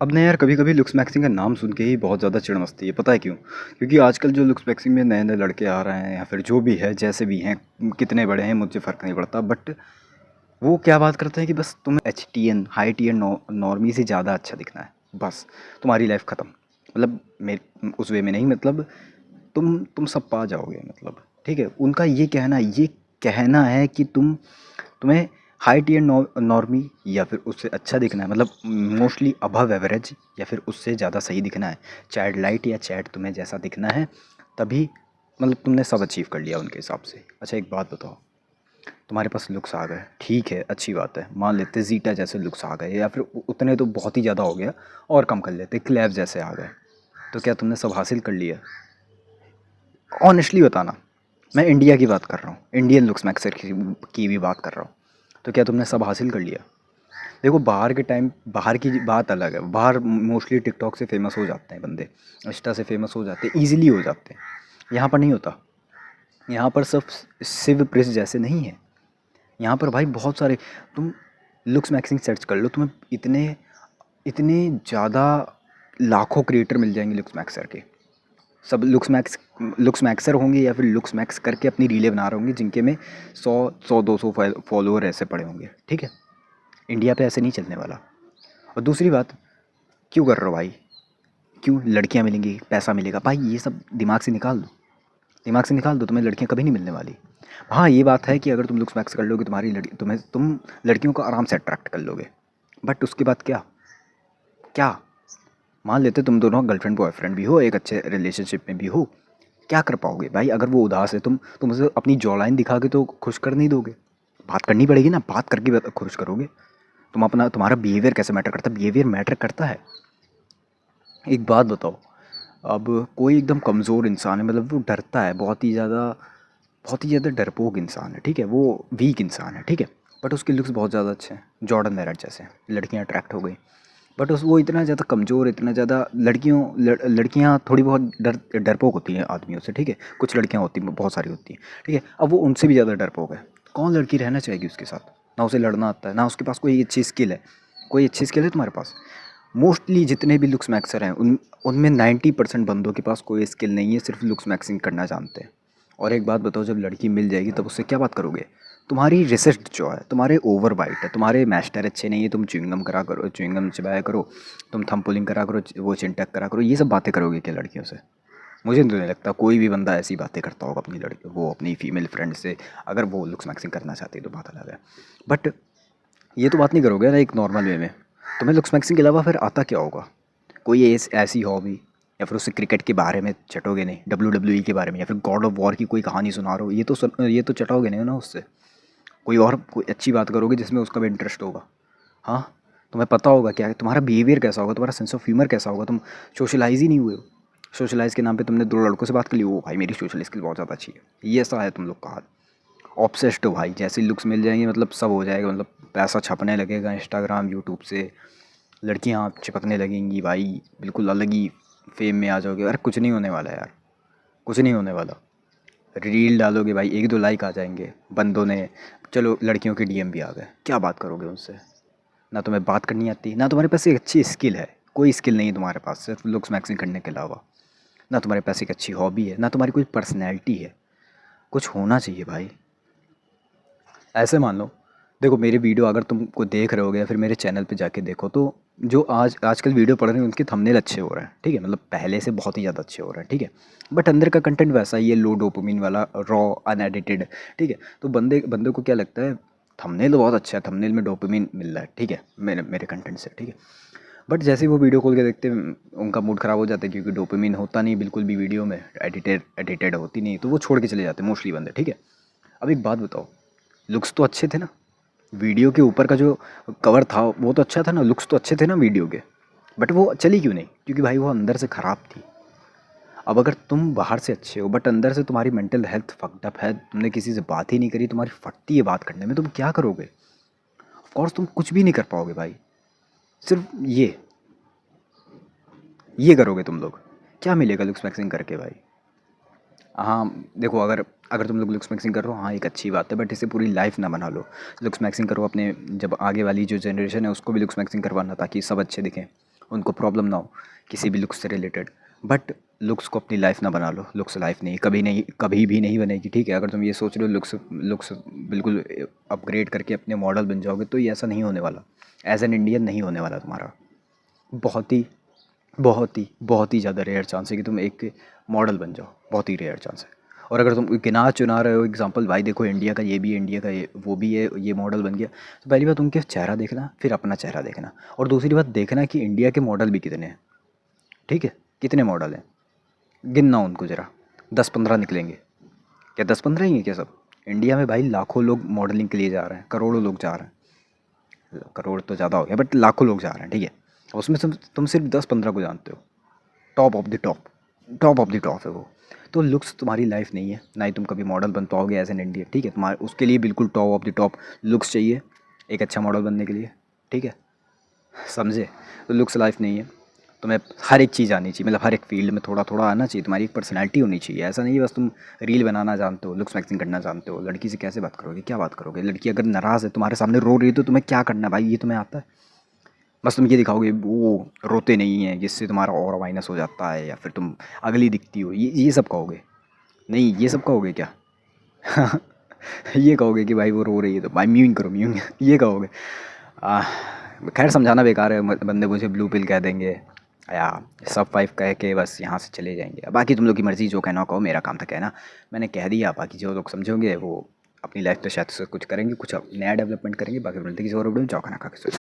अब ना यार कभी कभी लुक्स मैक्सिंग का नाम सुन के ही बहुत ज़्यादा चिढ़ मचती है। पता है क्यों? क्योंकि आजकल जो लुक्स मैक्सिंग में नए नए लड़के आ रहे हैं या फिर जो भी है जैसे भी हैं, कितने बड़े हैं मुझे फ़र्क नहीं पड़ता, बट वो क्या बात करते हैं कि बस तुम्हें H T N high T N नॉर्मी से ज़्यादा अच्छा दिखना है, बस तुम्हारी लाइफ ख़त्म। मतलब मेरे उस वे में नहीं, मतलब तुम सब पा जाओगे, मतलब ठीक है। उनका ये कहना है कि तुम्हें हाई टियर नॉर्मी या फिर उससे अच्छा दिखना है, मतलब मोस्टली अबव एवरेज या फिर उससे ज़्यादा सही दिखना है। चैड लाइट या चैड तुम्हें जैसा दिखना है, तभी मतलब तुमने सब अचीव कर लिया उनके हिसाब से। अच्छा एक बात बताओ, तुम्हारे पास लुक्स आ गए, ठीक है, अच्छी बात है, मान लेते जीटा जैसे लुक्स आ गए, या फिर उतने तो बहुत ही ज़्यादा हो गया, और कम कर लेते क्लैब जैसे आ गए, तो क्या तुमने सब हासिल कर लिया? ऑनेस्टली बताना। मैं इंडिया की बात कर रहा हूँ, इंडियन लुक्स मैक्सर की भी बात कर रहा हूँ। तो क्या तुमने सब हासिल कर लिया? देखो बाहर के टाइम, बाहर की बात अलग है। बाहर मोस्टली टिकटॉक से फेमस हो जाते हैं बंदे, इंस्टा से फेमस हो जाते हैं, ईजिली हो जाते हैं। यहाँ पर नहीं होता। यहाँ पर सब शिव प्रेस जैसे नहीं है। यहाँ पर भाई बहुत सारे, तुम लुक्स मैक्सिंग सर्च कर लो, तुम्हें इतने इतने ज़्यादा लाखों क्रिएटर मिल जाएंगे लुक्स मैक्सर के। सब लुक्स मैक्सर होंगे या फिर लुक्स मैक्स करके अपनी रीलें बना रहे होंगे, जिनके में 100 200 फॉलोअर ऐसे पड़े होंगे, ठीक है। इंडिया पे ऐसे नहीं चलने वाला। और दूसरी बात, क्यों कर रहे हो भाई? क्यों? लड़कियां मिलेंगी, पैसा मिलेगा भाई, ये सब दिमाग से निकाल दो। दिमाग से निकाल दो, तुम्हें लड़कियां कभी नहीं मिलने वाली। हाँ ये बात है कि अगर तुम लुक्स मैक्स कर लोगे, तुम्हारी लड़की तुम लड़कियों को आराम से अट्रैक्ट कर लोगे, बट उसके बाद क्या? क्या? मान लेते तुम दोनों गर्लफ्रेंड बॉयफ्रेंड भी हो, एक अच्छे रिलेशनशिप में भी हो, क्या कर पाओगे भाई? अगर वो उदास है, तुम उसे अपनी जॉ लाइन दिखा के तो खुश कर नहीं दोगे। बात करनी पड़ेगी ना, बात करके खुश करोगे। तुम्हारा बिहेवियर कैसे मैटर करता है? बिहेवियर मैटर करता है। एक बात बताओ, अब कोई एकदम कमज़ोर इंसान है, मतलब वो डरता है बहुत ही ज़्यादा डरपोक इंसान है, ठीक है, वो वीक इंसान है, ठीक है, बट उसके लुक्स बहुत ज़्यादा अच्छे हैं, जॉर्डन मेरट जैसे, लड़कियां अट्रैक्ट हो गई। बट उस वो इतना ज़्यादा कमज़ोर, इतना ज़्यादा लड़कियां थोड़ी बहुत डरपोक होती हैं आदमियों से, ठीक है, कुछ लड़कियां होती हैं, बहुत सारी होती हैं, ठीक है, अब वो उनसे भी ज़्यादा डरपोक है। कौन लड़की रहना चाहेगी उसके साथ? ना उसे लड़ना आता है, ना उसके पास कोई अच्छी स्किल है। कोई अच्छी स्किल है तुम्हारे पास? मोस्टली जितने भी लुक्स मैक्सर हैं, उनमें 90% बंदों के पास कोई स्किल नहीं है, सिर्फ लुक्स मैक्सिंग करना जानते हैं। और एक बात बताओ, जब लड़की मिल जाएगी तब उससे क्या बात करोगे? तुम्हारी रिसर्च जो है, तुम्हारे ओवर वाइट है, तुम्हारे मैस्टर अच्छे नहीं है, तुम च्युइंगम करा करो, च्युइंगम चबाया करो, तुम थंब पुलिंग करा करो, वो चिंटक करा करो, ये सब बातें करोगे क्या लड़कियों से? मुझे तो नहीं लगता कोई भी बंदा ऐसी बातें करता होगा अपनी लड़की, वो अपनी फीमेल फ्रेंड से। अगर वो लुक्स मैक्सिंग करना चाहती है तो बात अलग है, बट ये तो बात नहीं करोगे ना एक नॉर्मल वे में। तुम्हें लुक्स मैक्सिंग के अलावा फिर आता क्या होगा? कोई ऐसी हॉबी, या फिर उससे क्रिकेट के बारे में चटोगे नहीं, WWE के बारे में, या फिर गॉड ऑफ वॉर की कोई कहानी सुना रहे हो, ये तो चटोगे नहीं ना उससे। कोई अच्छी बात करोगे जिसमें उसका भी इंटरेस्ट होगा। हाँ, तुम्हें पता होगा क्या है, तुम्हारा बिहेवियर कैसा होगा, तुम्हारा सेंस ऑफ ह्यूमर कैसा होगा। तुम सोशलाइज ही नहीं हुए हो। सोशलाइज के नाम पे तुमने 2 लड़कों से बात कर ली, ओ भाई मेरी सोशल स्किल बहुत ज़्यादा अच्छी है, ये ऐसा है तुम लोग का हाल। ऑब्सेस्ड हो भाई, जैसी लुक्स मिल जाएंगी मतलब सब हो जाएगा, मतलब पैसा छपने लगेगा इंस्टाग्राम यूट्यूब से, लड़कियां चिपकने लगेंगी भाई, बिल्कुल अलग ही फेम में आ जाओगे। अरे कुछ नहीं होने वाला यार, कुछ नहीं होने वाला। रील डालोगे भाई, 1 2 लाइक आ जाएंगे बंदों ने, चलो लड़कियों के डीएम भी आ गए, क्या बात करोगे उनसे? ना तुम्हें बात करनी आती, ना तुम्हारे पास एक अच्छी स्किल है, कोई स्किल नहीं है तुम्हारे पास सिर्फ लुक्स मैक्सिंग करने के अलावा। ना तुम्हारे पास एक अच्छी हॉबी है, ना तुम्हारी कोई पर्सनैलिटी है। कुछ होना चाहिए भाई। ऐसे मान लो, देखो मेरे वीडियो अगर तुमको देख रहे होगे या फिर मेरे चैनल पे जाके देखो, तो जो आजकल वीडियो पढ़ रहे हैं उनके थंबनेल अच्छे हो रहे हैं, ठीक है, मतलब पहले से बहुत ही ज़्यादा अच्छे हो रहे हैं, ठीक है, बट अंदर का कंटेंट वैसा ही है, लो डोपामिन वाला, रॉ, अनएडिटेड, ठीक है। तो बंदे को क्या लगता है, थंबनेल तो बहुत अच्छा है, थंबनेल में डोपामिन मिल रहा है, ठीक है, मेरे मेरे कंटेंट से, ठीक है, बट जैसे ही वो वीडियो खोल के देखते हैं उनका मूड ख़राब हो जाता है, क्योंकि डोपामिन होता नहीं बिल्कुल भी वीडियो में, एडिटेड होती नहीं, तो वो छोड़ के चले जाते हैं मोस्टली बंदे, ठीक है। अब एक बात बताओ, लुक्स तो अच्छे थे ना, वीडियो के ऊपर का जो कवर था वो तो अच्छा था ना, लुक्स तो अच्छे थे ना वीडियो के, बट वो चली क्यों नहीं? क्योंकि भाई वो अंदर से ख़राब थी। अब अगर तुम बाहर से अच्छे हो बट अंदर से तुम्हारी मेंटल हेल्थ फक्ड अप है, तुमने किसी से बात ही नहीं करी, तुम्हारी फटती है बात करने में, तुम क्या करोगे? ऑफ कोर्स तुम कुछ भी नहीं कर पाओगे भाई। सिर्फ ये करोगे तुम लोग, क्या मिलेगा लुक्स मैक्सिंग करके भाई? हाँ देखो, अगर अगर तुम लोग लुक्स मैक्सिंग कर रहे हो, हाँ एक अच्छी बात है, बट इसे पूरी लाइफ ना बना लो। लुक्स मैक्सिंग करो अपने, जब आगे वाली जो जनरेशन है उसको भी लुक्स मैक्सिंग करवाना, ताकि सब अच्छे दिखें। उनको प्रॉब्लम ना हो किसी भी लुक्स से रिलेटेड। बट लुक्स को अपनी लाइफ ना बना लो, लुक्स लाइफ नहीं, कभी भी नहीं बनेगी, ठीक है। अगर तुम ये सोच रहे हो लुक्स लुक्स बिल्कुल अपग्रेड करके अपने मॉडल बन जाओगे, तो ये ऐसा नहीं होने वाला। एज एन इंडियन नहीं होने वाला तुम्हारा। बहुत ही बहुत ही ज़्यादा रेयर चांस है कि तुम एक मॉडल बन जाओ, बहुत ही रेयर चांस है। और अगर तुम गिना चुना रहे हो एग्जांपल, भाई देखो इंडिया का ये भी है, इंडिया का ये वो भी है, ये मॉडल बन गया, तो पहली बात उनके चेहरा देखना, फिर अपना चेहरा देखना, और दूसरी बात देखना कि इंडिया के मॉडल भी कितने हैं, ठीक है। कितने मॉडल हैं, गिनना उनको ज़रा, 10-15 निकलेंगे क्या? 10-15 ही हैं क्या सब? इंडिया में भाई लाखों लोग मॉडलिंग के लिए जा रहे हैं, करोड़ों लोग जा रहे हैं, करोड़ तो ज़्यादा हो गया बट लाखों लोग जा रहे हैं, ठीक है। उसमें तुम सिर्फ 10-15 को जानते हो, top of the top, top of the top है वो। तो लुक्स तुम्हारी लाइफ नहीं है, ना ही तुम कभी मॉडल बन पाओगे एज एन इंडियन, ठीक है। तुम्हारे उसके लिए बिल्कुल top of the top looks चाहिए एक अच्छा मॉडल बनने के लिए, ठीक है, समझे। तो लुक्स लाइफ नहीं है, तुम्हें हर एक चीज़ आनी चाहिए, मतलब हर एक फील्ड में थोड़ा थोड़ा आना चाहिए, तुम्हारी एक पर्सनैलिटी होनी चाहिए। ऐसा नहीं है बस तुम रील बनाना जानते हो, लुक्स मैक्सिंग करना जानते हो। लड़की से कैसे बात करोगे, क्या बात करोगे? लड़की अगर नाराज़ है तुम्हारे सामने रो रही है, तो तुम्हें क्या करना है भाई, ये तुम्हें आता है? बस तुम ये दिखाओगे वो रोते नहीं हैं जिससे तुम्हारा ऑरा माइनस हो जाता है, या फिर तुम अगली दिखती हो, ये सब कहोगे? नहीं, ये सब कहोगे क्या? ये कहोगे कि भाई वो रो रही है तो भाई म्यूइंग करो, म्यूइंग ये कहोगे। आ, खैर समझाना बेकार है, बंदे मुझे ब्लू पिल कह देंगे या सब 5 कह के बस यहाँ से चले जाएंगे। बाकी तुम लोग की मर्ज़ी, जो कहना कहो, मेरा काम था कहना, मैंने कह दिया। बाकी जो लोग समझोगे वो अपनी लाइफ पे शायद से कुछ करेंगे, कुछ नया डेवलपमेंट करेंगे। बाकी मिलते किसी और वीडियो में, जाओ खाना खा के सो जाओ।